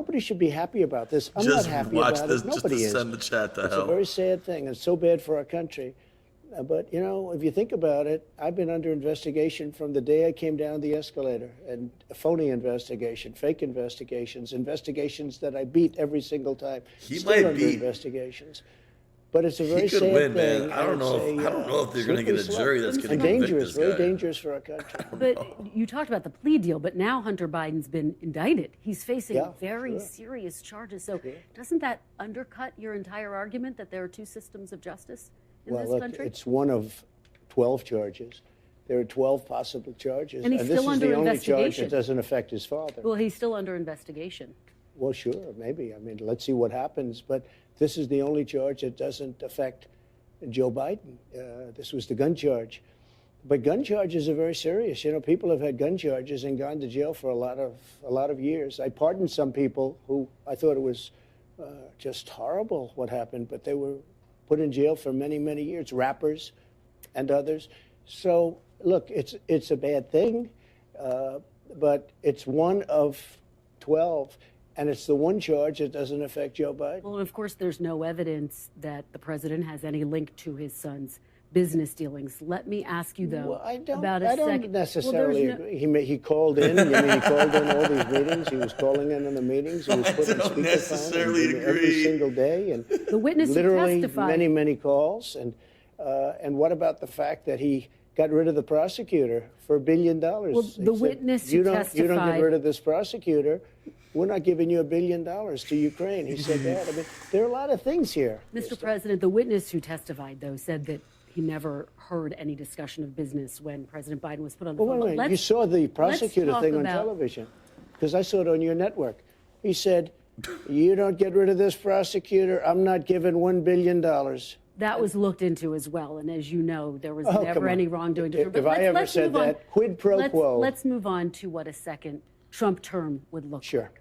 Nobody should be happy about this. I'm Just not happy watch about this, it. Nobody just to is. send the chat to It's hell. a very sad thing. It's so bad for our country. But, you know, if you think about it, I've been under investigation from the day I came down the escalator, and a phony investigation, fake investigations, investigations that I beat every single time. He Still might under beat. investigations. But it's a very He could sad win, thing. man. I don't know if they're going to get a jury that's going to and convict dangerous, this very guy. dangerous for our country. But you talked about the plea deal, but now Hunter Biden's been indicted. He's facing Yeah, very sure. serious charges. So doesn't that undercut your entire argument that there are two systems of justice in Well, this look, country? it's one of 12 charges. There are 12 possible charges. And he's this still is under the only charge investigation. that doesn't affect his father. Well, he's still under investigation. Well, sure, maybe. I mean, let's see what happens. But this is the only charge that doesn't affect Joe Biden. This was the gun charge. But gun charges are very serious. You know, people have had gun charges and gone to jail for a lot of years. I pardoned some people who I thought it was just horrible what happened, but they were put in jail for many, many years, rappers and others. So, look, it's a bad thing, but it's one of 12. And it's the one charge that doesn't affect Joe Biden. Well, and of course, there's no evidence that the president has any link to his son's business dealings. Let me ask you, though, Well, I don't second. necessarily agree. He called in. You mean he called in all these meetings? He was calling in on the meetings. He was put on don't speakerphone necessarily every agree. single day, and The witness who literally testified. many calls. And what about the fact that he got rid of the prosecutor for $1 billion? Well, He the said, witness you who don't get testified- rid of this prosecutor, we're not giving you $1 billion to Ukraine. He said that. I mean, there are a lot of things here. Mr. President, the witness who testified, though, said that he never heard any discussion of business when President Biden was put on the Well, phone. wait a But minute. You saw the prosecutor talk thing on about- television, because I saw it on your network. He said, you don't get rid of this prosecutor, I'm not giving $1 billion. That was looked into as well, and as you know, there was Oh, never come on. any wrongdoing. If I ever said move on. that, quid pro quo. Let's move on to what a second Trump term would look Sure. like.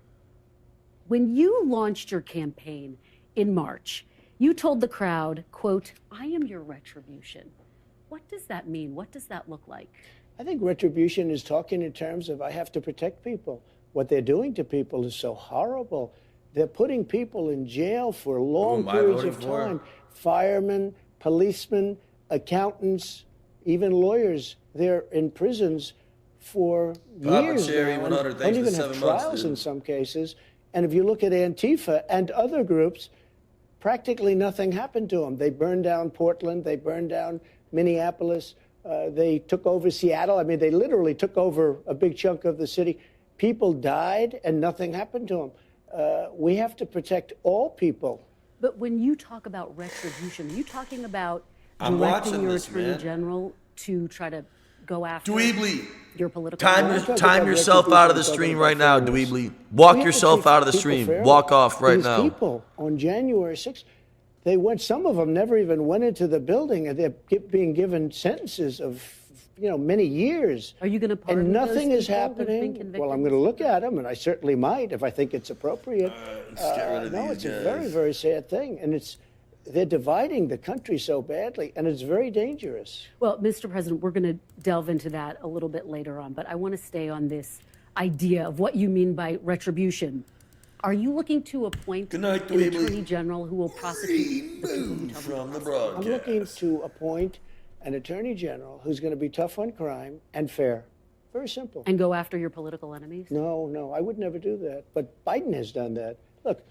When you launched your campaign in March, you told the crowd, quote, "I am your retribution." What does that mean? What does that look like? I think retribution is talking in terms of I have to protect people. What they're doing to people is so horrible. They're putting people in jail for long Who am I periods voting of for? time. Firemen, policemen, accountants, even lawyers. They're in prisons for Papa years Cherry, now, 100, and thanks don't for even the have 7 months, trials dude. in some cases. And if you look at Antifa and other groups, practically nothing happened to them. They burned down Portland. They burned down Minneapolis. They took over Seattle. I mean, they literally took over a big chunk of the city. People died and nothing happened to them. We have to protect all people. But when you talk about retribution, are you talking about I'm directing watching your this, attorney man. general to try to go after Dweebly. your political Time, opponent? time yourself out of the stream right now, Dweebly. Walk yourself out of the stream. Walk off right These now. people on January 6th, they went. Some of them never even went into the building, and they're being given sentences of, many years. Are you going to pardon And nothing those is people who've been happening. convicted? Well, I'm going to look at them, and I certainly might if I think it's appropriate. Let's get rid of No, these it's a guys. very, very sad thing, and they're dividing the country so badly, and it's very dangerous. Well, Mr. President, we're going to delve into that a little bit later on, but I want to stay on this idea of what you mean by retribution. Are you looking to appoint Good night, an Dweebly. attorney general who will prosecute the people who tell From the I'm broadcast. looking to appoint an attorney general who's going to be tough on crime and fair. Very simple. and go after your political enemies? No, I would never do that. But Biden has done that. Look,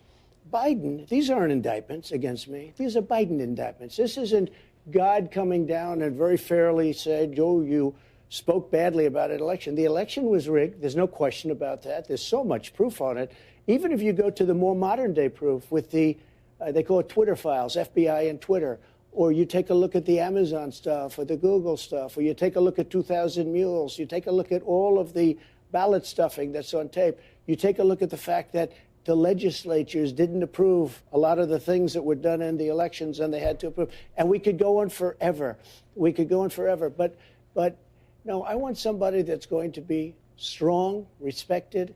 Biden, these aren't indictments against me. These are Biden indictments. This isn't God coming down and very fairly said, Joe, you spoke badly about an election. The election was rigged. There's no question about that. There's so much proof on it. Even if you go to the more modern day proof with the, they call it Twitter files, FBI and Twitter, or you take a look at the Amazon stuff or the Google stuff, or you take a look at 2000 Mules, you take a look at all of the ballot stuffing that's on tape, you take a look at the fact that the legislatures didn't approve a lot of the things that were done in the elections and they had to approve. And we could go on forever. We could go on forever. But no, I want somebody that's going to be strong, respected,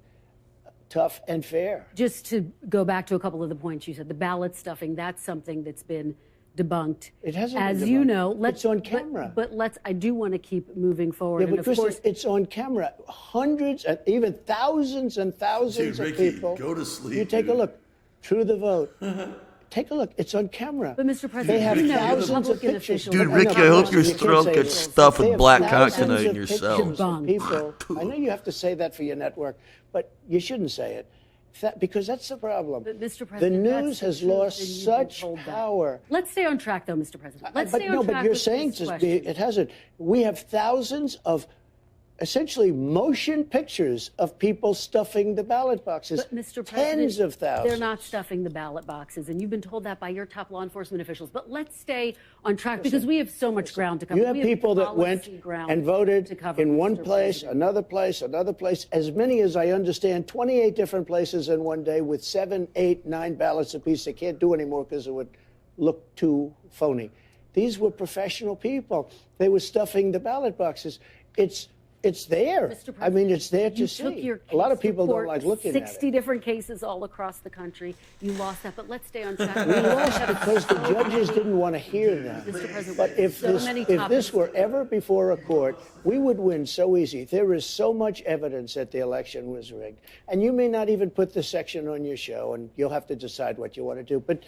tough, and fair. Just to go back to a couple of the points you said, the ballot stuffing, that's something that's been debunked. It hasn't been As you debunked. know, It's on camera. But I do want to keep moving forward. Yeah, and but of Kristen, course, it's on camera. Hundreds and even thousands and thousands Dude, of Ricky, people. go to sleep, You take a dude. look. True the vote. Take a look. It's on camera. but Mr. President, They have you know, thousands of Republican pictures. officials. Dude, No, Ricky, no, I hope no, your you can't throat say gets it. stuffed They with have black thousands coconut in of your pictures cell. of people. I know you have to say that for your network, but you shouldn't say it. Because that's the problem. But Mr. The President, that's news the has truth, lost and you've been such told that. power. Let's stay on track, though, Mr. President. Let's But stay on no, track. but you're with saying this to question. me it hasn't. We have thousands of essentially motion pictures of people stuffing the ballot boxes. But Mr. President, Tens of thousands. they're not stuffing the ballot boxes, and you've been told that by your top law enforcement officials. But let's stay on track because we have so much ground to cover. You have We people that went policy ground and voted to cover, in one Mr. place, President. another place, another place. As many as I understand, 28 different places in one day with 7, 8, 9 ballots apiece. They can't do anymore because it would look too phony. These were professional people. They were stuffing the ballot boxes. It's there. Mr. I mean, it's there you to took see. your A lot of case to people don't court, like looking at 60 it. different cases all across the country. You lost that, but let's stay on track. We lost because the judges didn't want to hear that. Mr. President, But if so this, many if this topics. were ever before a court, we would win so easy. There is so much evidence that the election was rigged. And you may not even put the section on your show, and you'll have to decide what you want to do. But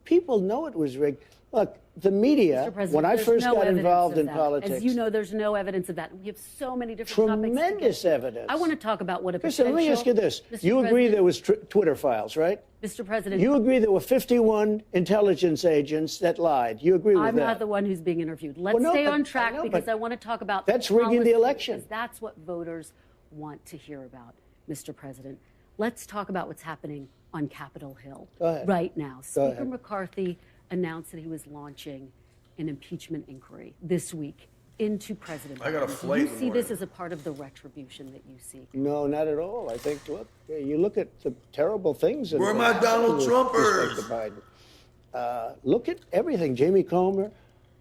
people know it was rigged. Look, the media, Mr. President, when I there's first no got evidence involved of in that. politics, As you know, there's no evidence of that. We have so many different topics. tremendous evidence. I want to talk about what a Listen, let me ask you this. Mr. You agree President- there was Twitter files, right? Mr. President, You agree there were 51 intelligence agents that lied. You agree with I'm that? not the one who's being interviewed. Let's no, stay but- on track I know, because but I want to talk about that's rigging the policy, election. because that's what voters want to hear about, Mr. President. Let's talk about what's happening on Capitol Hill Go ahead. right now. Go Speaker ahead. McCarthy announced that he was launching an impeachment inquiry this week into President I got a Biden. flight Do in you the see this morning. as a part of the retribution that you seek? No, not at all. I think, look, you look at the terrible things. Where are my Donald with Trumpers? respect to Biden. Look at everything. Jamie Comer,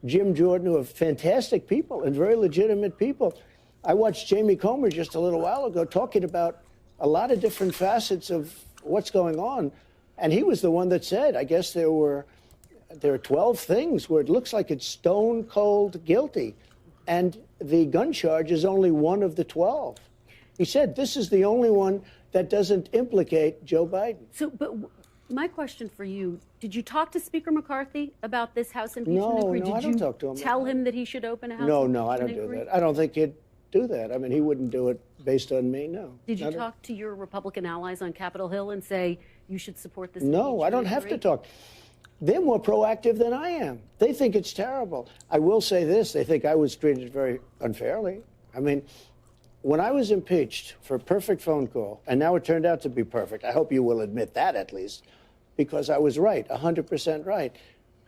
Jim Jordan, who are fantastic people and very legitimate people. I watched Jamie Comer just a little while ago talking about a lot of different facets of what's going on. And he was the one that said, I guess there are 12 things where it looks like it's stone cold guilty. And the gun charge is only one of the 12. He said this is the only one that doesn't implicate Joe Biden. So, but my question for you, did you talk to Speaker McCarthy about this House impeachment No, inquiry? no, Did I don't you talk to him tell about him that he should open a House No, impeachment no, I don't do inquiry? that. I don't think he'd do that. I mean, he wouldn't do it based on me, no. Did you Not at- talk to your Republican allies on Capitol Hill and say you should support this? No, I impeachment don't have to inquiry? talk. They're more proactive than I am. They think it's terrible. I will say this, they think I was treated very unfairly. I mean, when I was impeached for a perfect phone call, and now it turned out to be perfect, I hope you will admit that at least, because I was right, 100% right.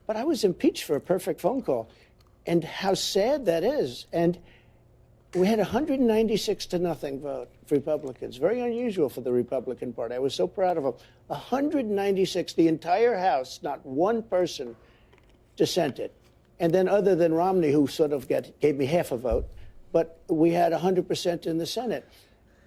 But I was impeached for a perfect phone call. And how sad that is. And we had 196 to nothing vote for Republicans. Very unusual for the Republican Party. I was so proud of them. 196, the entire House, not one person dissented. And then other than Romney, who sort of gave me half a vote, but we had 100% in the Senate.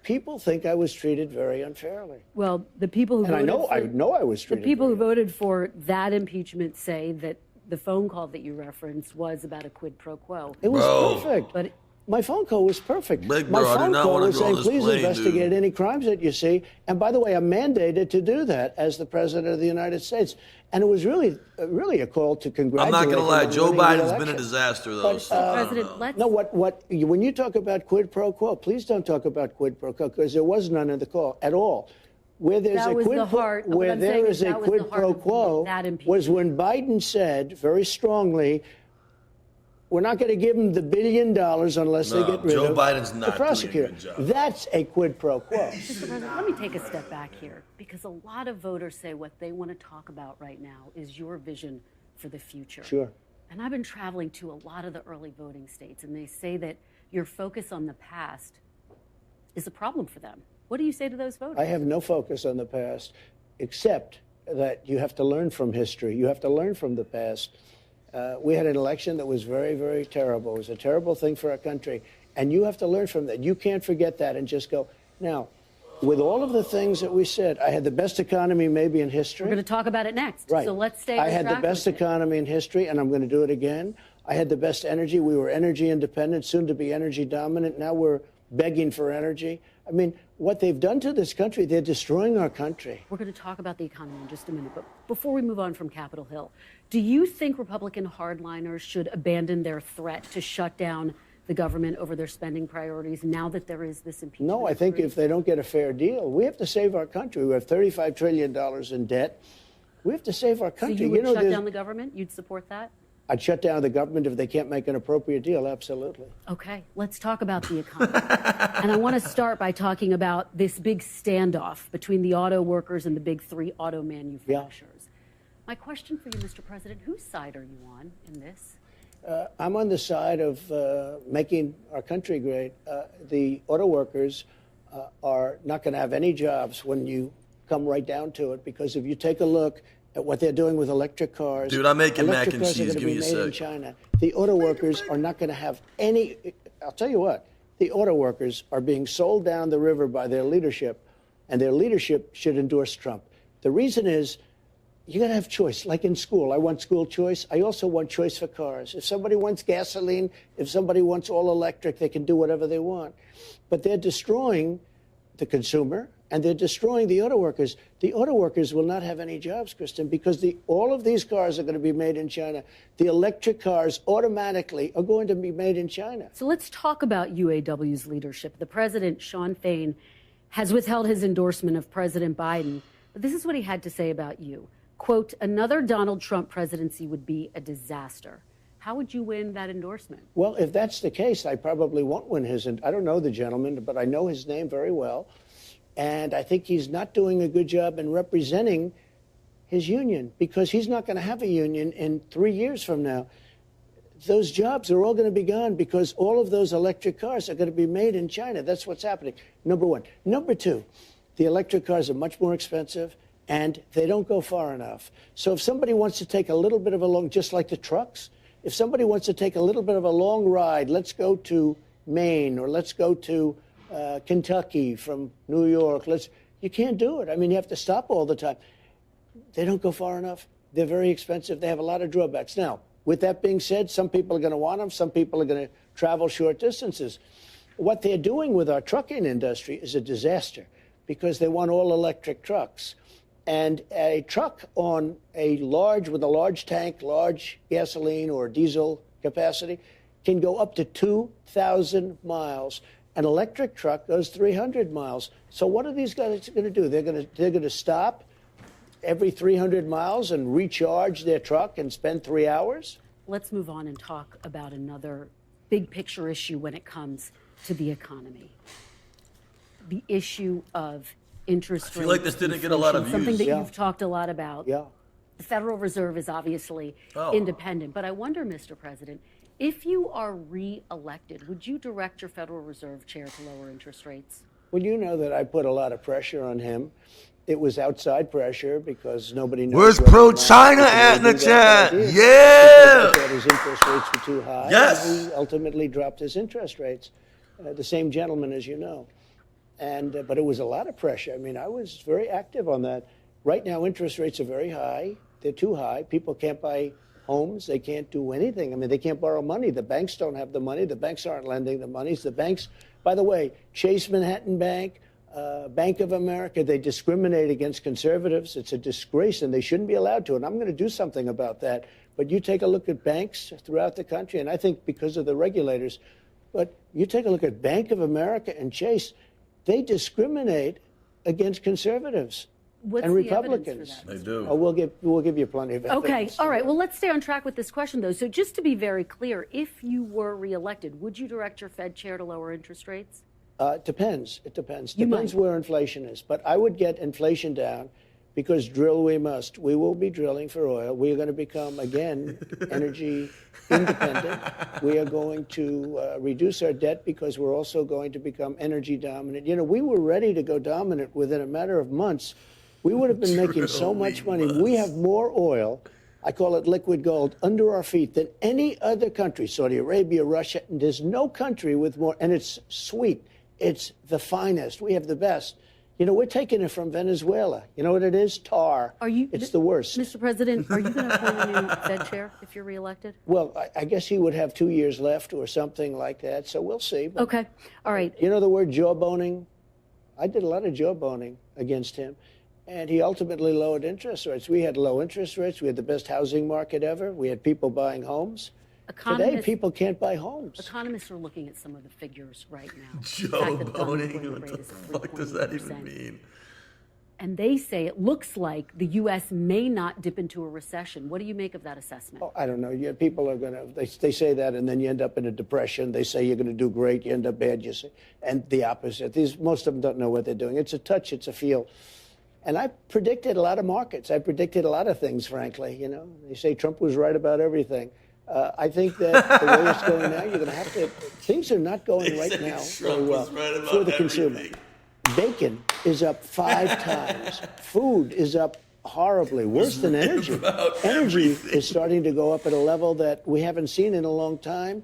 People think I was treated very unfairly. Well, the people who And I voted know I was the treated people who very voted for that impeachment say that the phone call that you referenced was about a quid pro quo. It was Bro. perfect. But My phone call was perfect. Big My bro, I do phone not call wanna was go on saying, this please plane, investigate dude." any crimes that you see. And by the way, I'm mandated to do that as the president of the United States. And it was really a call to I'm congratulate not going to him lie. on Joe winning the Biden's been a election. disaster, though. But, so I don't President, know. let's No, when you talk about quid pro quo, please don't talk about quid pro quo because there was none in the call at all. Where there's That a was quid the pro, heart- what where I'm there saying is is a that was the quid heart pro of quo that was impeachment. when Biden said very strongly, we're not going to give them the $1 billion unless they No, get rid Joe of Biden's the not doing a prosecutor. good job. That's a quid pro quo. Mr. President, let me take a step back here because a lot of voters say what they want to talk about right now is your vision for the future. Sure. And I've been traveling to a lot of the early voting states, and they say that your focus on the past is a problem for them. What do you say to those voters? I have no focus on the past, except that you have to learn from history. You have to learn from the past. We had an election that was very, very terrible. It was a terrible thing for our country. And you have to learn from that. You can't forget that and just go. Now, with all of the things that we said, I had the best economy maybe in history. We're going to talk about it next. Right. So let's stay I on had the track best with it. economy in history, and I'm going to do it again. I had the best energy. We were energy independent, soon to be energy dominant. Now we're begging for energy. I mean, what they've done to this country, they're destroying our country. We're going to talk about the economy in just a minute. But before we move on from Capitol Hill, do you think Republican hardliners should abandon their threat to shut down the government over their spending priorities now that there is this impeachment? No, I think if they don't get a fair deal, we have to save our country. We have $35 trillion in debt. We have to save our country. So you would shut down the government? You'd support that? I'd shut down the government if they can't make an appropriate deal, absolutely. Okay, let's talk about the economy. And I want to start by talking about this big standoff between the auto workers and the big three auto manufacturers. My question for you, Mr. President, whose side are you on in this? I'm on the side of making our country great. The auto workers are not going to have any jobs when you come right down to it, because if you take a look at what they're doing with electric cars. Dude, I'm making mac electric and cars cheese. are going Give to me be a made in sec. China. The auto workers are not going to have any. I'll tell you what. The auto workers are being sold down the river by their leadership, and their leadership should endorse Trump. The reason is, you got to have choice. Like in school, I want school choice. I also want choice for cars. If somebody wants gasoline, if somebody wants all electric, they can do whatever they want. But they're destroying the consumer, and they're destroying the auto workers. The auto workers will not have any jobs, Kristen, because all of these cars are going to be made in China. The electric cars automatically are going to be made in China. So let's talk about UAW's leadership. The president, Sean Fain, has withheld his endorsement of President Biden. But this is what he had to say about you. Quote, another Donald Trump presidency would be a disaster. How would you win that endorsement? Well, if that's the case, I probably won't win his. I don't know the gentleman, but I know his name very well. And I think he's not doing a good job in representing his union, because he's not going to have a union in 3 years from now. Those jobs are all going to be gone because all of those electric cars are going to be made in China. That's what's happening. Number one. Number two, the electric cars are much more expensive, and they don't go far enough. So if somebody wants to take a little bit of a long, just like the trucks, if somebody wants to take a little bit of a long ride, let's go to Maine, or let's go to Kentucky from New York. You can't do it. I mean, you have to stop all the time. They don't go far enough. They're very expensive. They have a lot of drawbacks. Now, with that being said, some people are going to want them. Some people are going to travel short distances. What they're doing with our trucking industry is a disaster, because they want all electric trucks. And a truck with a large tank, large gasoline or diesel capacity, can go up to 2,000 miles. An electric truck goes 300 miles. So what are these guys going to do? They're going to stop every 300 miles and recharge their truck and spend 3 hours? Let's move on and talk about another big picture issue when it comes to the economy. The issue of interest rates. I feel like this didn't get a lot of views. Something that Yeah. you've talked a lot about. Yeah. The Federal Reserve is obviously independent. But I wonder, Mr. President, if you are re-elected, would you direct your Federal Reserve chair to lower interest rates? Well, you know that I put a lot of pressure on him. It was outside pressure because nobody knows. Where's whether or not pro-China he can at in the do that, chat? but I did, Yeah! because I thought his interest rates were too high. Yes! And he ultimately dropped his interest rates. The same gentleman, as you know. But it was a lot of pressure. I mean, I was very active on that. Right now, interest rates are very high. They're too high. People can't buy homes. They can't do anything. I mean, they can't borrow money. The banks don't have the money. The banks aren't lending the money. The banks, by the way, Chase Manhattan Bank, Bank of America, they discriminate against conservatives. It's a disgrace, and they shouldn't be allowed to. And I'm going to do something about that. But you take a look at banks throughout the country, and I think because of the regulators, but you take a look at Bank of America and Chase, they discriminate against conservatives What's and the Republicans. evidence for that? They do. Oh, we'll give you plenty of evidence. Okay, all right. Well, let's stay on track with this question, though. So just to be very clear, if you were reelected, would you direct your Fed chair to lower interest rates? It depends. It depends. You Depends might. where inflation is. But I would get inflation down, because drill we must. We will be drilling for oil. We are going to become, again, energy independent. We are going to reduce our debt, because we're also going to become energy dominant. You know, we were ready to go dominant within a matter of months. We would have been making so much money. We have more oil, I call it liquid gold, under our feet than any other country, Saudi Arabia, Russia. And there's no country with more, and it's sweet. It's the finest. We have the best. You know, we're taking it from Venezuela. You know what it is? Tar. It's the worst. Mr. President, are you going to appoint a new Fed chair if you're reelected? Well, I guess he would have 2 years left or something like that, so we'll see. But, okay. All right. You know the word jawboning? I did a lot of jawboning against him, and he ultimately lowered interest rates. We had low interest rates. We had the best housing market ever. We had people buying homes. Today, people can't buy homes. Economists are looking at some of the figures right now. Jawboning? What the fuck does that even mean? And they say it looks like the U.S. may not dip into a recession. What do you make of that assessment? Oh, I don't know. Yeah, people are going to, they say that, and then you end up in a depression. They say you're going to do great, you end up bad, you say, and the opposite. Most of them don't know what they're doing. It's a touch, it's a feel. And I predicted a lot of markets. I predicted a lot of things, frankly. You know, they say Trump was right about everything. I think that the way it's going now, you're going to have to, things are not going right now for the consumer. Bacon is up 5 times. Food is up horribly, worse than energy. Energy is starting to go up at a level that we haven't seen in a long time,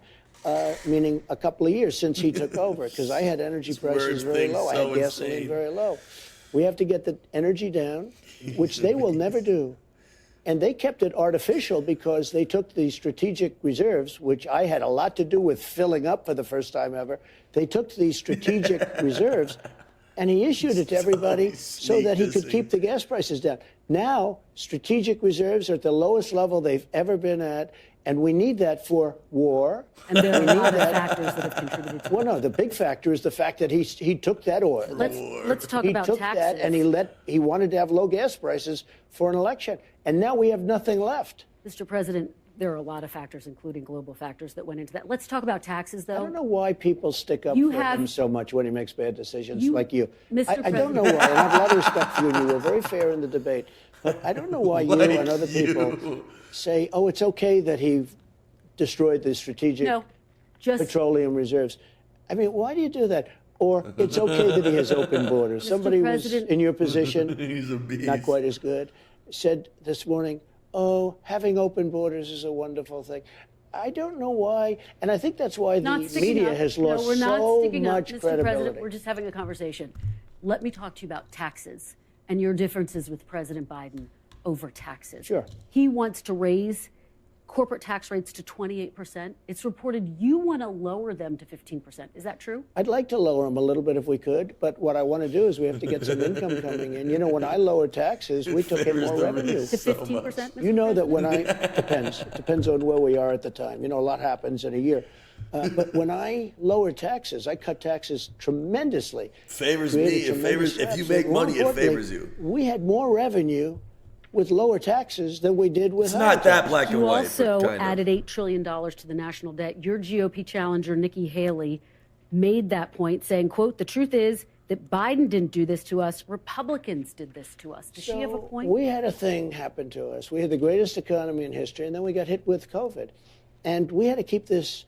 meaning a couple of years since he took over, because I had energy prices very low. I had gasoline very low. We have to get the energy down, which they will never do. And they kept it artificial because they took the strategic reserves, which I had a lot to do with filling up for the first time ever. They took these strategic reserves, and he issued it to everybody so that he could keep the gas prices down. Now, strategic reserves are at the lowest level they've ever been at, and we need that for war. And there are a lot of factors that have contributed to it. Well, no, the big factor is the fact that he took that oil. Let's talk about taxes. He took that, and he wanted to have low gas prices for an election. And now we have nothing left. Mr. President, there are a lot of factors, including global factors, that went into that. Let's talk about taxes, though. I don't know why people stick up for him so much when he makes bad decisions, like you. I don't know why, and I have a lot of respect for you, and you were very fair in the debate. But I don't know why you and other people say, oh, it's okay that he destroyed the strategic petroleum reserves. I mean, why do you do that? Or it's okay that he has open borders. Somebody was in your position, He's a beast. not quite as good, said this morning, oh, having open borders is a wonderful thing. I don't know why, and I think that's why the media has lost so much credibility. Mr. President, we're just having a conversation. Let me talk to you about taxes and your differences with President Biden over taxes. Sure. He wants to raise corporate tax rates to 28%. It's reported you want to lower them to 15%. Is that true? I'd like to lower them a little bit if we could, but what I want to do is we have to get some income coming in. You know, when I lowered taxes, we took in more revenue. To 15%? You know that when it depends on where we are at the time. You know, a lot happens in a year. But when I lowered taxes, I cut taxes tremendously. Favors me. If you make money, it favors you. We had more revenue with lower taxes than we did with higher taxes. It's not that black and white. You also added $8 trillion to the national debt. Your GOP challenger, Nikki Haley, made that point, saying, quote, the truth is that Biden didn't do this to us. Republicans did this to us. Does she have a point? We had a thing happen to us. We had the greatest economy in history, and then we got hit with COVID. And we had to keep this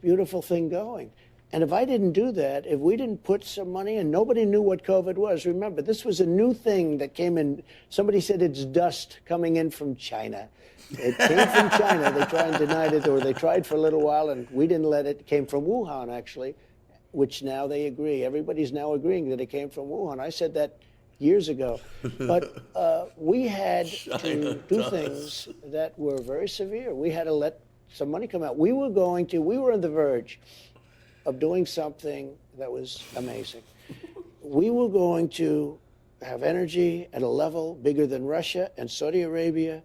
beautiful thing going. And if I didn't do that, if we didn't put some money in, nobody knew what COVID was. Remember, this was a new thing that came in. Somebody said it's dust coming in from China. It came from China. They tried and denied it, or they tried for a little while, and we didn't let it. It came from Wuhan, actually, which now they agree. Everybody's now agreeing that it came from Wuhan. I said that years ago. But we had to do things that were very severe. We had to let some money come out. We were on the verge of doing something that was amazing. We were going to have energy at a level bigger than Russia and Saudi Arabia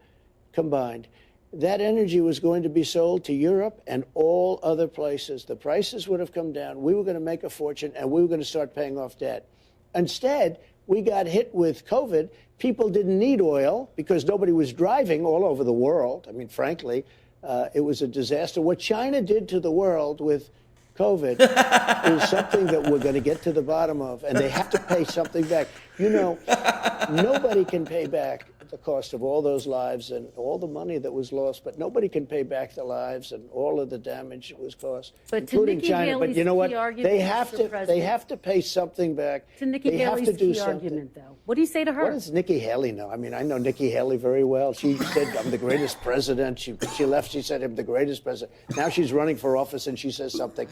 combined. That energy was going to be sold to Europe and all other places. The prices would have come down. We were going to make a fortune, and we were going to start paying off debt. Instead, we got hit with COVID. People didn't need oil because nobody was driving all over the world. I mean, frankly, it was a disaster. What China did to the world with COVID is something that we're going to get to the bottom of, and they have to pay something back. You know, nobody can pay back the cost of all those lives and all the money that was lost, but nobody can pay back the lives and all of the damage that was caused, but including Nikki China. Haley's But you know what? key argument, They have Mr. to. They President, have to pay something back. to Nikki they have Haley's to do key something. argument, though. What do you say to her? What does Nikki Haley know? I mean, I know Nikki Haley very well. She said, I'm the greatest president. She left, she said, I'm the greatest president. Now she's running for office and she says something.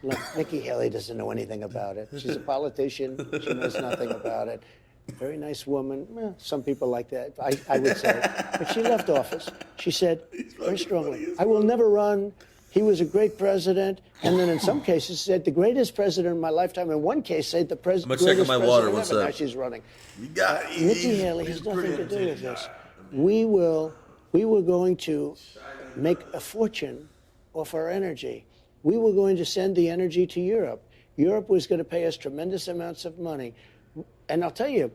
Look, Nikki Haley doesn't know anything about it. She's a politician. She knows nothing about it. Very nice woman. Well, some people like that, I would say. But she left office. She said very strongly, I will never run. He was a great president. And then in some cases said the greatest president in my lifetime. In one case said the president. I'm gonna check on my water. What's ever. up? Now she's running. You got Nikki Haley has nothing to do with this. We were going to make a fortune off our energy. We were going to send the energy to Europe. Europe was going to pay us tremendous amounts of money. And I'll tell you,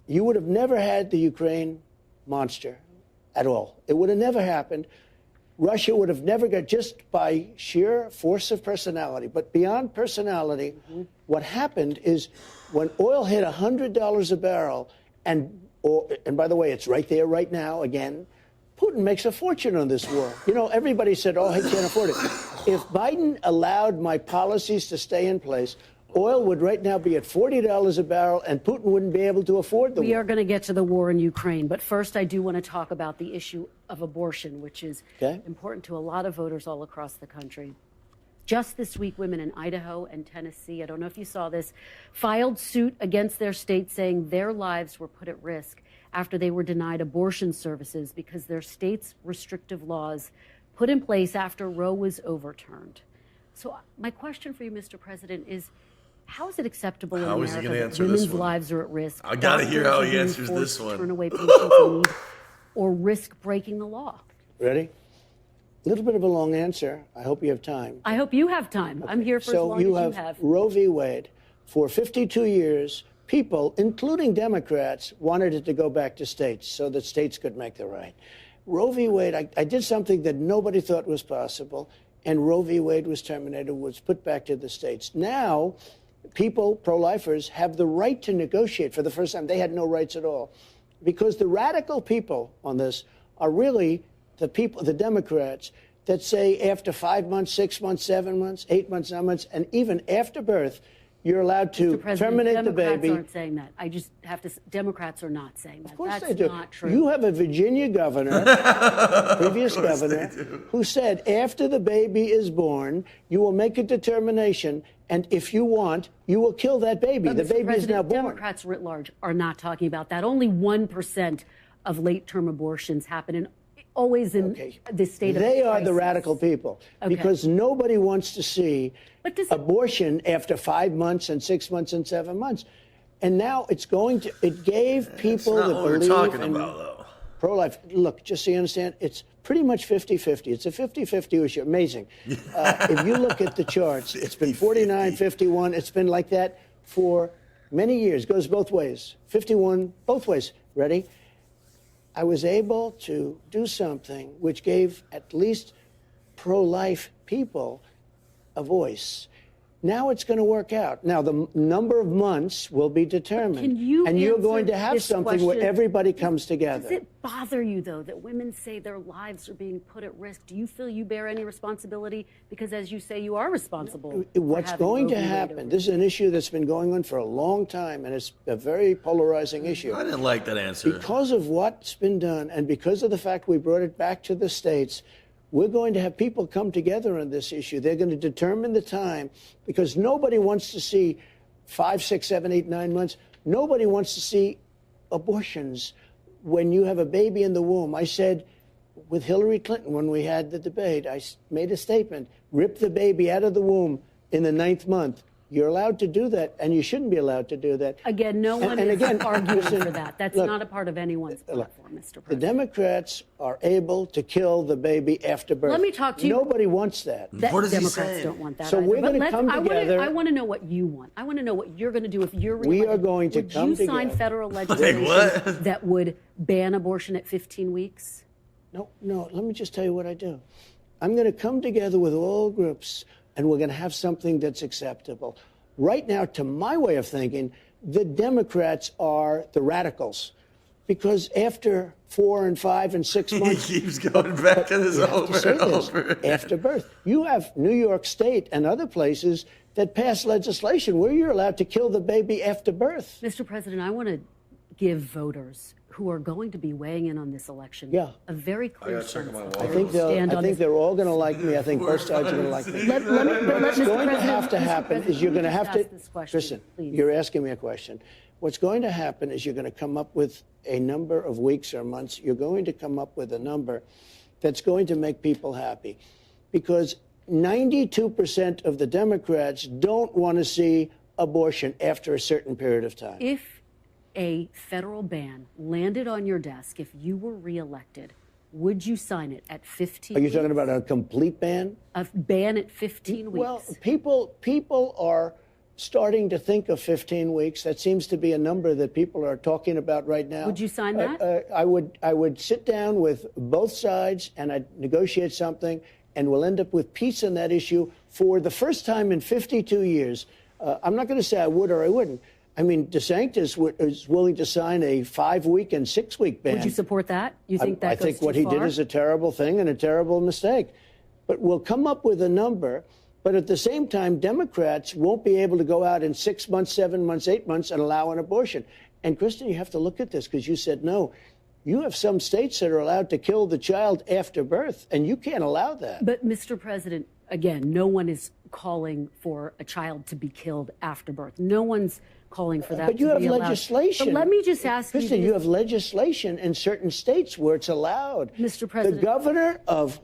you would have never had the Ukraine monster at all. It would have never happened. Russia would have never got, just by sheer force of personality. But beyond personality, what happened is when oil hit $100 a barrel, and by the way, it's right there right now again, Putin makes a fortune on this war. You know, everybody said, oh, he can't afford it. If Biden allowed my policies to stay in place, oil would right now be at $40 a barrel, and Putin wouldn't be able to afford the war. We are going to get to the war in Ukraine, but first I do want to talk about the issue of abortion, which is important to a lot of voters all across the country. Just this week, women in Idaho and Tennessee, I don't know if you saw this, filed suit against their state saying their lives were put at risk after they were denied abortion services because their state's restrictive laws put in place after Roe was overturned. So my question for you, Mr. President, is how is it acceptable in America that women's lives are at risk? I got to hear how he answers this one. Turn away patients in need or risk breaking the law. Ready? A little bit of a long answer. I hope you have time. I hope you have time. Okay. I'm here for as long as you have. Roe v. Wade. For 52 years, people, including Democrats, wanted it to go back to states so that states could make the right. Roe v. Wade, I did something that nobody thought was possible, and Roe v. Wade was terminated, was put back to the states. Now, people, pro-lifers, have the right to negotiate for the first time. They had no rights at all. Because the radical people on this are really the people, the Democrats, that say after 5 months, 6 months, 7 months, 8 months, 9 months, and even after birth, you're allowed to terminate the baby. Democrats aren't saying that. I just have to. Democrats are not saying that. Of course That's they do. not true. You have a Virginia governor, previous governor, who said after the baby is born, you will make a determination, and if you want, you will kill that baby. The baby is now born. Democrats writ large are not talking about that. Only 1% of late-term abortions happen always in the state of They are crisis. The radical people, because nobody wants to see abortion after 5 months and 6 months and 7 months. And now it gave people that believe in pro-life. Look, just so you understand, it's pretty much 50-50. It's a 50-50 issue. Amazing. If you look at the charts, it's been 49-51. It's been like that for many years. Goes both ways. 51, both ways. Ready? I was able to do something which gave at least pro-life people a voice. Now it's going to work out. Now the number of months will be determined. And you're going to have something where everybody comes together. Does it bother you, though, that women say their lives are being put at risk? Do you feel you bear any responsibility? Because as you say, you are responsible. What's going to happen, this is an issue that's been going on for a long time, and it's a very polarizing issue. I didn't like that answer. Because of what's been done, and because of the fact we brought it back to the states, we're going to have people come together on this issue. They're going to determine the time, because nobody wants to see 5, 6, 7, 8, 9 months. Nobody wants to see abortions when you have a baby in the womb. I said with Hillary Clinton when we had the debate, I made a statement, rip the baby out of the womb in the 9th month. You're allowed to do that, and you shouldn't be allowed to do that. Again, no one is arguing for that. That's not a part of anyone's platform, Mr. President. The Democrats are able to kill the baby after birth. Let me talk to you. Nobody wants that. What is Democrats he saying? don't want that. So either. we're going to come together. I want to know what you want. I want to know what you're going to do if you're We are going to come together. Would you sign federal legislation that would ban abortion at 15 weeks? No. Let me just tell you what I do. I'm going to come together with all groups, and we're going to have something that's acceptable. Right now, to my way of thinking, the Democrats are the radicals. because after 4 and 5 and 6 months, He keeps going back to this you have to over say and this, over. after birth. You have New York State and other places that pass legislation where you're allowed to kill the baby after birth. Mr. President, I want to give voters who are going to be weighing in on this election a very clear gotta check sense my of wallet. where I think you stand on this. they're all going to like me. I think both sides are going to like me. Let me, but What's Mr. going to President, have to Mr. happen President, is you're going to let me have to just ask this question, listen. please. You're asking me a question. What's going to happen is you're going to come up with a number of weeks or months. You're going to come up with a number that's going to make people happy, because 92% of the Democrats don't want to see abortion after a certain period of time. If a federal ban landed on your desk, if you were reelected, would you sign it at 15 Are you weeks? talking about a complete ban? A ban at 15 weeks? Well, people are starting to think of 15 weeks. That seems to be a number that people are talking about right now. Would you sign that? I would sit down with both sides and I'd negotiate something, and we'll end up with peace on that issue for the first time in 52 years. I'm not going to say I would or I wouldn't. I mean, DeSantis is willing to sign a 5-week and 6-week ban. Would you support that? You think that I goes think what too he far? did is a terrible thing and a terrible mistake. But we'll come up with a number. But at the same time, Democrats won't be able to go out in 6 months, 7 months, 8 months and allow an abortion. And Kristen, you have to look at this because you said no. You have some states that are allowed to kill the child after birth, and you can't allow that. But, Mr. President, again, no one is calling for a child to be killed after birth. No one's calling for that But you to have be allowed. legislation. But let me just ask Kristen, you you have legislation in certain states where it's allowed. Mr. President. The governor of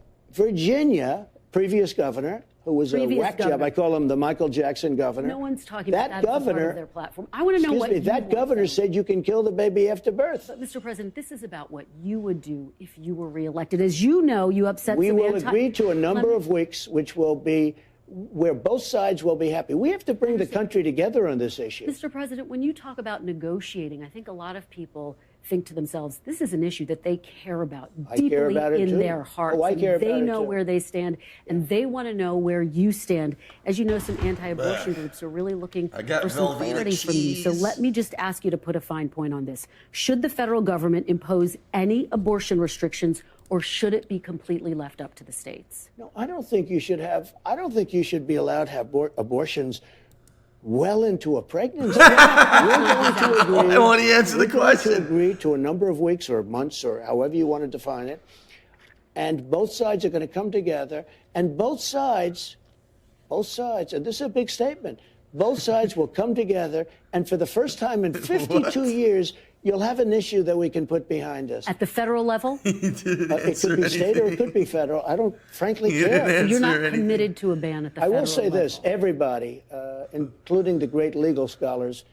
Virginia, previous governor, who was a Previous whack job, governor. I call him the Michael Jackson governor. No one's talking that about that as a part governor, of their platform. I want to know excuse what me, you that want governor them. said you can kill the baby after birth. But, Mr. President, this is about what you would do if you were reelected. As you know, you upset We some will agree to a Let number me- of weeks, which will be where both sides will be happy. We have to bring the country together on this issue. Mr. President, when you talk about negotiating, I think a lot of people think to themselves, this is an issue that they care about I deeply care about it in too. their hearts. Oh, I and care about they it know too. where they stand, and they want to know where you stand. As you know, some anti-abortion groups are really looking I got for some Velveeta clarity from you. So cheese. let me just ask you to put a fine point on this. Should the federal government impose any abortion restrictions, or should it be completely left up to the states? No, I don't think you should be allowed to have abortions well into a pregnancy. We're going to agree. Why won't he answer the we're going question? to agree to a number of weeks or months or however you want to define it. And both sides are going to come together, and both sides, and this is a big statement, both sides will come together, and for the first time in 52 years, you'll have an issue that we can put behind us. At the federal level? It could be state or it could be federal. I don't frankly You didn't care. answer You're not anything. committed to a ban at the I federal will say level. this, everybody, including the great legal scholars,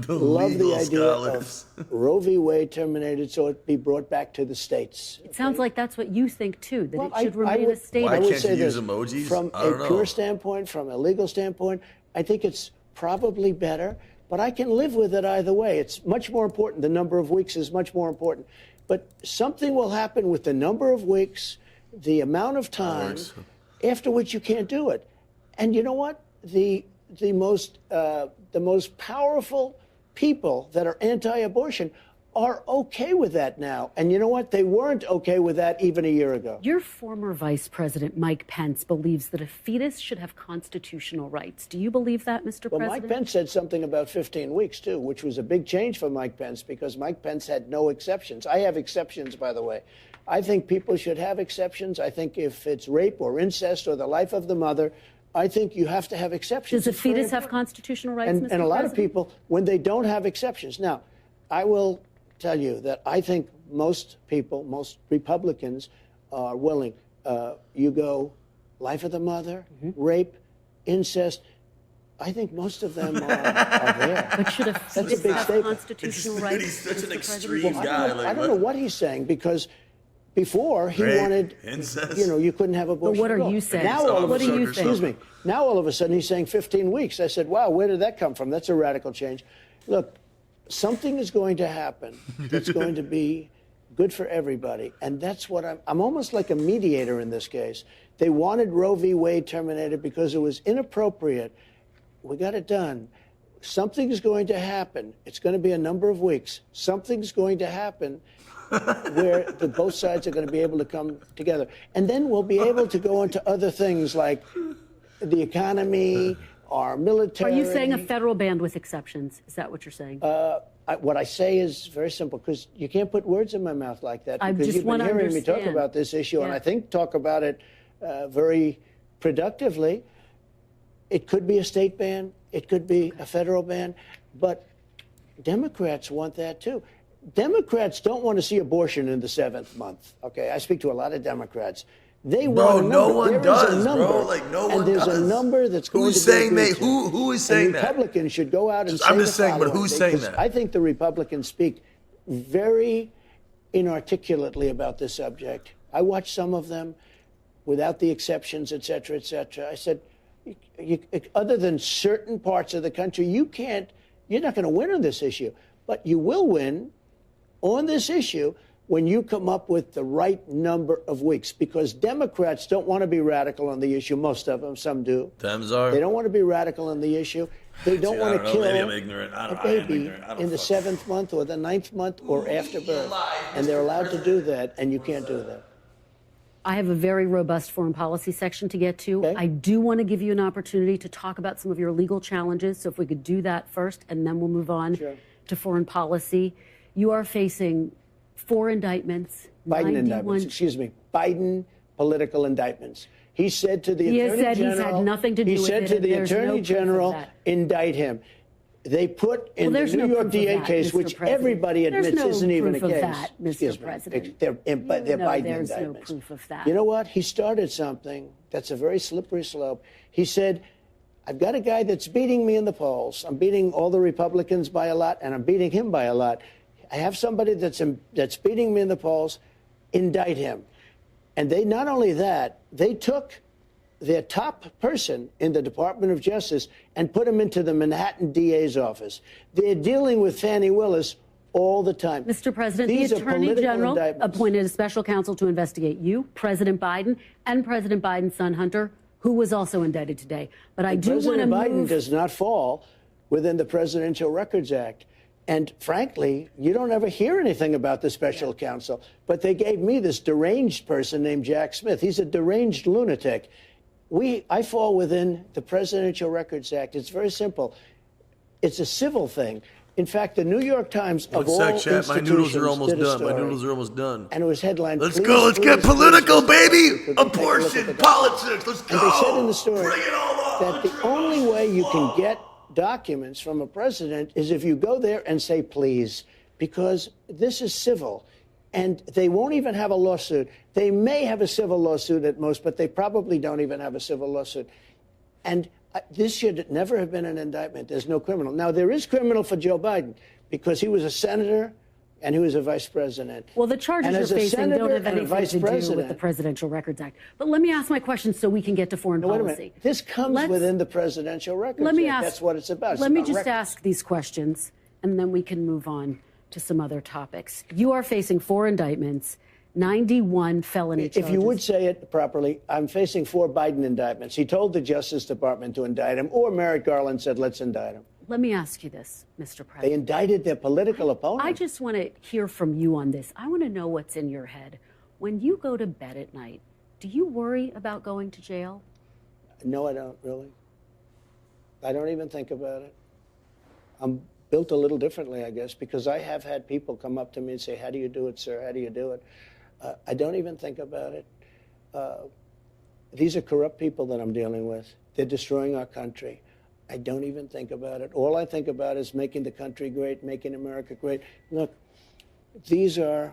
love legal the idea scholars. of Roe v. Wade terminated so it be brought back to the states. It sounds like that's what you think, too, that Well, it should I remain would- a state. Why I would can't say you use this, emojis? from I don't a pure know. standpoint, from a legal standpoint, I think it's probably better, but I can live with it either way. It's much more important. The number of weeks is much more important. But something will happen with the number of weeks, the amount of time, works. after which you can't do it. And you know what? The most powerful people that are anti-abortion are okay with that now. And you know what? They weren't okay with that even a year ago. Your former Vice President, Mike Pence, believes that a fetus should have constitutional rights. Do you believe that, Mr. Well, President? Mike Pence said something about 15 weeks, too, which was a big change for Mike Pence because Mike Pence had no exceptions. I have exceptions, by the way. I think people should have exceptions. I think if it's rape or incest or the life of the mother, I think you have to have exceptions. Does a It's very fetus have important. constitutional rights, And, Mr. and a lot of President? people, when they don't have exceptions. Now, I will tell you that I think most people, most Republicans are willing. You go life of the mother, rape, incest. I think most of them are there. But should a fetus big have statement. constitutional rights, He's such an Mr. extreme President? guy. I don't know what he's saying because before he Rape, wanted, incest. you couldn't have abortion. what are at all. you saying? Now all of What a do sudden, you think? excuse me. Now all of a sudden he's saying 15 weeks. I said, wow, where did that come from? That's a radical change. Look, something is going to happen that's going to be good for everybody, and that's what I'm almost like a mediator in this case. They wanted Roe v. Wade terminated because it was inappropriate. We got it done. something's going to happen. It's going to be a number of weeks. Something's going to happen where both sides are going to be able to come together. And then we'll be able to go into other things like the economy, our military. Are you saying a federal ban with exceptions? Is that what you're saying? What I say is very simple, because you can't put words in my mouth like that. I Because just you've been wanna hearing me talk understand. about this issue, and Yeah. I think talk about it very productively. It could be a state ban. It could be a federal ban. But Democrats want that, too. Democrats don't want to see abortion in the 7th month. Okay, I speak to a lot of Democrats. They want a number. no one There is does, a number, bro. Like, no one and there's does. a number that's going Who's to be saying they? agreed to. Who is saying And that? Republicans should go out and say I'm just the saying, but following, who's saying because that? I think the Republicans speak very inarticulately about this subject. I watched some of them without the exceptions, et cetera, et cetera. I said, other than certain parts of the country, you're not going to win on this issue, but you will win on this issue when you come up with the right number of weeks, because Democrats don't want to be radical on the issue. Most of them, some do. Dems are. They don't want to be radical on the issue. They don't See, I want don't to know. Maybe kill I'm ignorant. I a don't- I am baby ignorant. I don't in the fuck. 7th month or the 9th month or after birth. And they're allowed to do that, and you can't do that. I have a very robust foreign policy section to get to. Okay. I do want to give you an opportunity to talk about some of your legal challenges. So if we could do that first, and then we'll move on Sure. to foreign policy. You are facing 4 indictments. Biden 91 indictments, excuse me, Biden political indictments. He said to the He has Attorney said he's General, had nothing to do he with said it, to and the there's no Attorney proof of General, that. indict him. They put in the there's New no York proof of DA that, case, Mr. which President. everybody There's admits no isn't even a proof of case. that, Mr. Excuse me. President. They're You Biden know there's no indictments. proof of that. You know what? He started something that's a very slippery slope. He said, I've got a guy that's beating me in the polls. I'm beating all the Republicans by a lot, and I'm beating him by a lot. I have somebody that's beating me in the polls. Indict him. And they, not only that, they took their top person in the Department of Justice and put him into the Manhattan DA's office. They're dealing with Fani Willis all the time. Mr. President, These the are Attorney political General indictments. appointed a special counsel to investigate you, President Biden, and President Biden's son, Hunter, who was also indicted today. But I do want to President Biden move... does not fall within the Presidential Records Act. And frankly, you don't ever hear anything about the special counsel. But they gave me this deranged person named Jack Smith. He's a deranged lunatic. I fall within the Presidential Records Act. It's very simple. It's a civil thing. In fact, the New York Times, of One all sec, chat. My noodles are institutions, almost did a done. My story, noodles are almost done. and it was headlined. Let's "Please, go. Let's get please, political, please, baby. please, take a look at Abortion, the- politics. Let's go. And they said in the story Bring it all on. that the only way you can get documents from a president is if you go there and say please, because this is civil. And they won't even have a lawsuit. They may have a civil lawsuit at most, but they probably don't even have a civil lawsuit. And this should never have been an indictment. There's no criminal. Now, there is criminal for Joe Biden because he was a senator and he was a vice president. Well, the charges And you're as a facing don't senator have and a anything vice to do with president- the Presidential Records Act. But let me ask my question so we can get to foreign Wait a policy. minute. This comes Let's- within the Presidential Records Let me Act. ask. That's what it's about. It's Let me about just records. ask these questions, and then we can move on to some other topics. You are facing 4 indictments, 91 felony charges. If you would say it properly, I'm facing 4 Biden indictments. He told the Justice Department to indict him, or Merrick Garland said, let's indict him. Let me ask you this, Mr. They President. indicted their political opponent. I just want to hear from you on this. I want to know what's in your head. When you go to bed at night, do you worry about going to jail? No, I don't, really. I don't even think about it. I'm built a little differently, I guess, because I have had people come up to me and say, how do you do it, sir? How do you do it? I don't even think about it. These are corrupt people that I'm dealing with. They're destroying our country. I don't even think about it. All I think about is making the country great, making America great. Look, these are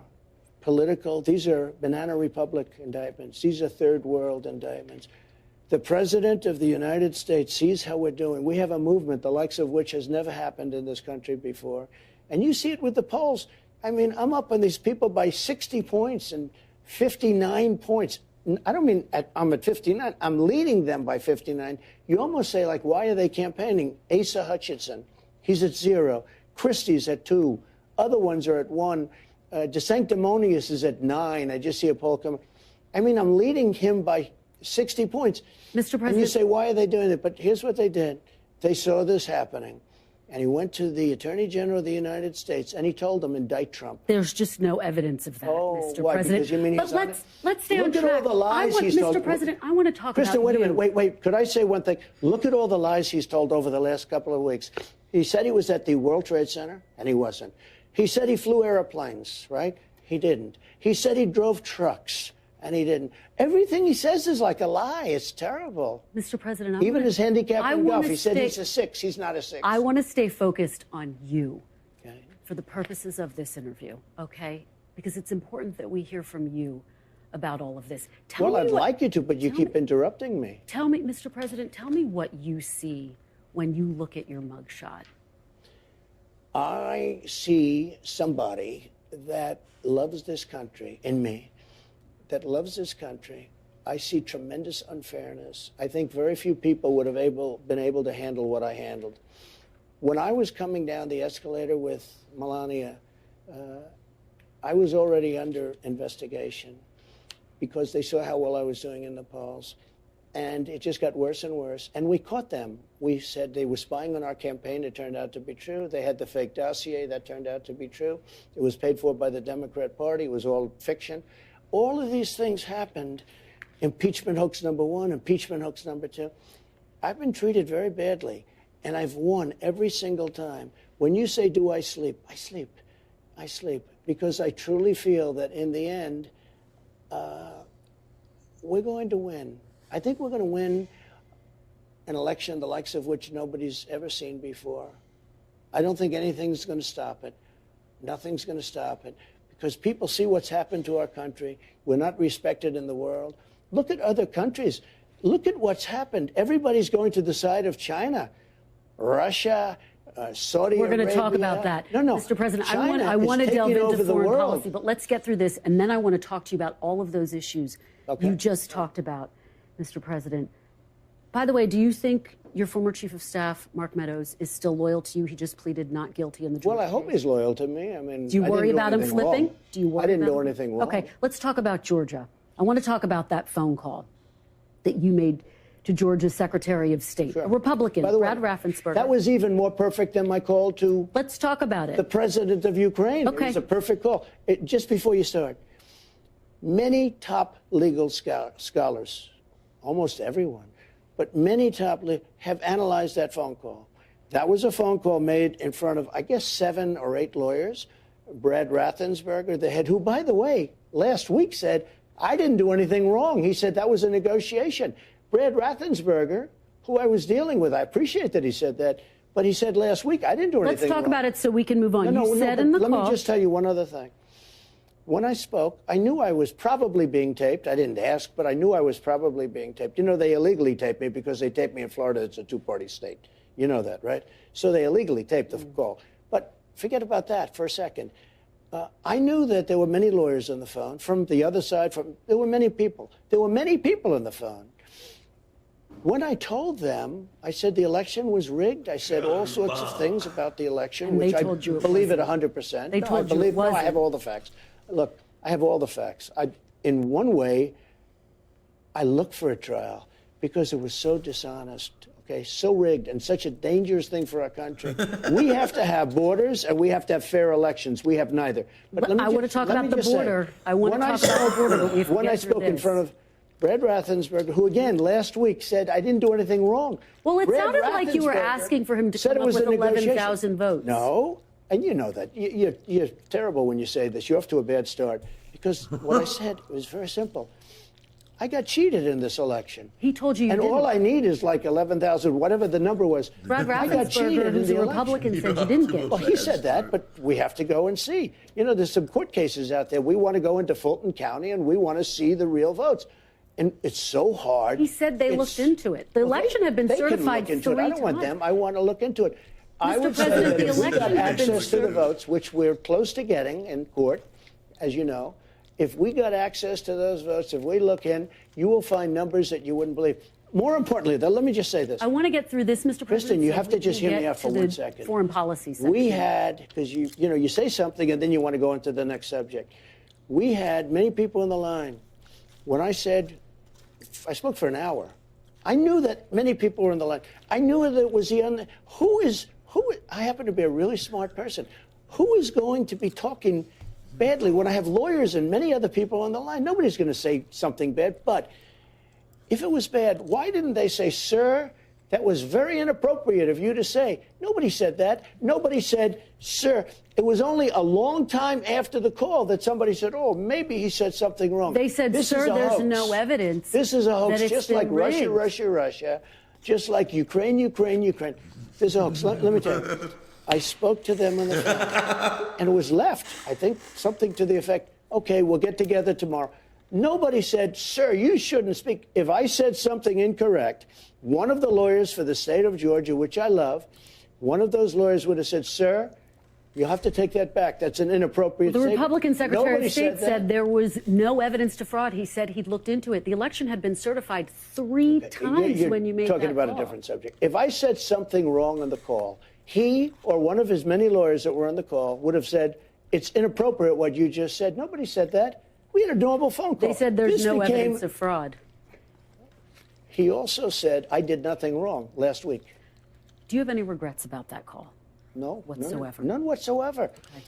political, these are Banana Republic indictments. These are third world indictments. The President of the United States sees how we're doing. We have a movement, the likes of which has never happened in this country before. And you see it with the polls. I mean, I'm up on these people by 60 points and 59 points. I don't mean I'm at 59. I'm leading them by 59. You almost say, like, why are they campaigning? Asa Hutchinson, he's at 0. Christie's at 2. Other ones are at 1. DeSanctimonious is at 9. I just see a poll coming. I mean, I'm leading him by 60 points. Mr. President. And you say, why are they doing it? But here's what they did. They saw this happening. and he went to the Attorney General of the United States, and he told him, indict Trump. There's just no evidence of that, Mr. Why? President. Because you mean but he's on it? let's stay on Look at track. all the lies he's told. Mr. President, I want to talk Kristen, about wait a you. minute. Wait. Could I say one thing? Look at all the lies he's told over the last couple of weeks. He said he was at the World Trade Center, and he wasn't. He said he flew airplanes, right? He didn't. He said he drove trucks, and he didn't. Everything he says is like a lie. It's terrible. Mr. President, Even his handicap in golf, he said he's a 6. He's not a 6. I want to stay focused on you. Okay. For the purposes of this interview, okay? Because it's important that we hear from you about all of this. Well, I'd like you to, but you keep interrupting me. Tell me, Mr. President, tell me what you see when you look at your mugshot. I see somebody that loves this country in me, that loves this country. I see tremendous unfairness. I think very few people would have been able to handle what I handled. When I was coming down the escalator with Melania, I was already under investigation because they saw how well I was doing in the polls. And it just got worse and worse. And we caught them. We said they were spying on our campaign. It turned out to be true. They had the fake dossier. That turned out to be true. It was paid for by the Democrat Party. It was all fiction. All of these things happened. Impeachment hoax number 1, impeachment hoax number 2. I've been treated very badly, and I've won every single time. When you say, do I sleep? I sleep. I sleep. Because I truly feel that in the end, we're going to win. I think we're going to win an election the likes of which nobody's ever seen before. I don't think anything's going to stop it. Nothing's going to stop it. Because people see what's happened to our country. We're not respected in the world. Look at other countries. Look at what's happened. Everybody's going to the side of China, Russia, Saudi Arabia. We're going to talk about that. No, Mr. President, China I want to is delve taking into over the foreign world. policy, but let's get through this, and then I want to talk to you about all of those issues you just talked about, Mr. President. By the way, do you think your former chief of staff, Mark Meadows, is still loyal to you? He just pleaded not guilty in the Georgia Well, I hope case. he's loyal to me. I mean, do you worry about him flipping? Wrong. Do you worry I didn't about do him? anything wrong. Okay, let's talk about Georgia. I want to talk about that phone call that you made to Georgia's Secretary of State, a Republican, By the Brad way, Raffensperger. that was even more perfect than my call to Let's talk about it. the president of Ukraine. Okay. It was a perfect call. Just before you start, many top legal scholars, almost everyone, but many have analyzed that phone call. That was a phone call made in front of, I guess, 7 or 8 lawyers. Brad Raffensperger, the head, who, by the way, last week said, I didn't do anything wrong. He said that was a negotiation. Brad Raffensperger, who I was dealing with, I appreciate that he said that, but he said last week, I didn't do anything Let's talk wrong. about it so we can move on. You said in the let call. me just tell you one other thing. When I spoke, I knew I was probably being taped. I didn't ask, but I knew I was probably being taped. You know, they illegally taped me because they taped me in Florida. It's a 2-party state. You know that, right? So they illegally taped the call. But forget about that for a second. I knew that there were many lawyers on the phone from the other side. There were many people. There were many people on the phone. When I told them, I said the election was rigged. I said all sorts of things about the election, And which they I told you it believe it wasn't. 100%. They told you it No, I wasn't. have all the facts. Look, I have all the facts. In one way, I looked for a trial because it was so dishonest, okay, so rigged, and such a dangerous thing for our country. We have to have borders, and we have to have fair elections. We have neither. But I want to talk about the border. I want to talk about the border, but we have to when get I through spoke in this. front of Brad Raffensperger, who again last week said I didn't do anything wrong. Well, it Brad sounded like you were Raffensperger asking for him to said come it was up with a negotiation. 11,000 votes. No, and you know that. You're terrible when you say this. You're off to a bad start. Because what I said was very simple. I got cheated in this election. He told you and didn't. all I need is like 11,000, whatever the number was. Brad I got cheated Raffensperger, in who's the a election. Republican, said you didn't get Well, he said that, but we have to go and see. You know, there's some court cases out there. We want to go into Fulton County and we want to see the real votes. And it's so hard. He said they looked into it. The election had been they can certified look into 3 it. I don't want times. them. I want to look into it. I Mr. would say President, that the if we election got had been access to the certified. votes, which we're close to getting in court, as you know, if we got access to those votes, if we look in, you will find numbers that you wouldn't believe. More importantly, though, let me just say this. I want to get through this, Mr. President. Kristen, you so have we to just can hear me get out for to 1 the second. Foreign policy section. We had, because you say something and then you want to go into the next subject. We had many people in the line. When I said, I spoke for an hour. I knew that many people were in the line. I knew that it was I happen to be a really smart person. Who is going to be talking badly when I have lawyers and many other people on the line? Nobody's going to say something bad. But if it was bad, why didn't they say, sir, that was very inappropriate of you to say? Nobody said that. Nobody said, sir. It was only a long time after the call that somebody said, oh, maybe he said something wrong. They said, sir, there's no evidence. This is a hoax, just like Russia, just like Ukraine. There's a hoax. Let me tell you. I spoke to them on the phone, and it was left, I think, something to the effect, okay, we'll get together tomorrow. Nobody said, sir, you shouldn't speak. If I said something incorrect, one of the lawyers for the state of Georgia, which I love, one of those lawyers would have said, sir, you'll have to take that back. That's an inappropriate statement. The Republican Secretary of State said there was no evidence to fraud. He said he'd looked into it. The election had been certified three times when you made that call. You're talking about a different subject. If I said something wrong on the call, he or one of his many lawyers that were on the call would have said, it's inappropriate what you just said. Nobody said that. We had a normal phone call. They said there's no evidence of fraud. He also said, I did nothing wrong last week. Do you have any regrets about that call? No. Whatsoever? None whatsoever. Okay.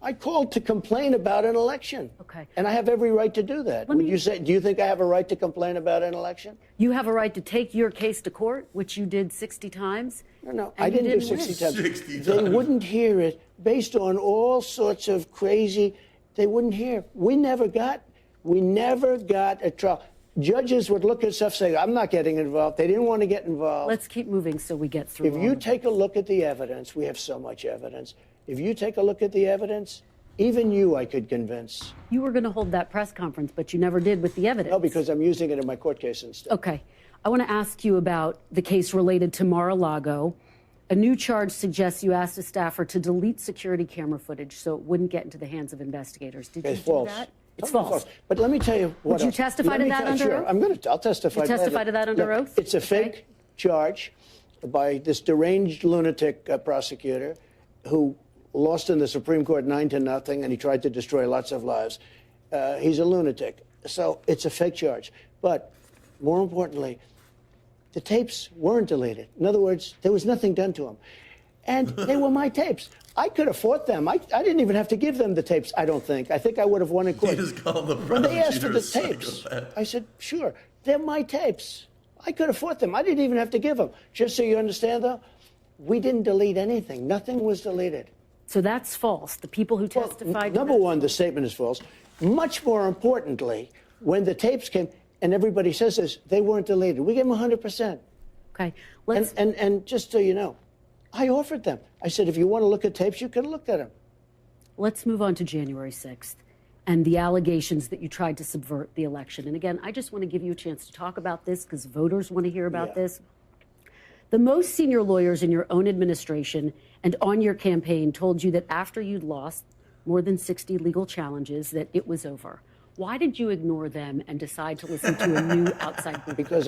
I called to complain about an election. Okay. And I have every right to do that. Do you think I have a right to complain about an election? You have a right to take your case to court, which you did 60 times? No, I didn't do 60 times. 60 times. They wouldn't hear it based on all sorts of crazy, they wouldn't hear. We never got a trial. Judges would look at stuff and say, I'm not getting involved. They didn't want to get involved. Let's keep moving so we get through. If you take a look at the evidence, we have so much evidence. If you take a look at the evidence, even you I could convince. You were going to hold that press conference, but you never did with the evidence. No, because I'm using it in my court case instead. Okay. I want to ask you about the case related to Mar-a-Lago. A new charge suggests you asked a staffer to delete security camera footage so it wouldn't get into the hands of investigators. Did you do that? It's false. But let me tell you what Would you testify to that under oath? I'll testify. You testify to that under oath? It's a fake charge by this deranged lunatic prosecutor who lost in the Supreme Court 9-0, and he tried to destroy lots of lives. He's a lunatic. So it's a fake charge. But more importantly, the tapes weren't deleted. In other words, there was nothing done to them. And they were my tapes. I could have fought them. I didn't even have to give them the tapes, I don't think. I think I would have won in court. You just called the when they asked for the tapes, I said, sure, they're my tapes. I could have fought them. I didn't even have to give them. Just so you understand, though, we didn't delete anything. Nothing was deleted. So that's false. The people who testified. Number one, the statement is false. Much more importantly, when the tapes came, and everybody says this, they weren't deleted. We gave them 100%. Okay. And just so you know, I offered them. I said, if you want to look at tapes, you can look at them. Let's move on to January 6th and the allegations that you tried to subvert the election. And again, I just want to give you a chance to talk about this because voters want to hear about this. The most senior lawyers in your own administration and on your campaign told you that after you'd lost more than 60 legal challenges, that it was over. Why did you ignore them and decide to listen to a new outside group? Because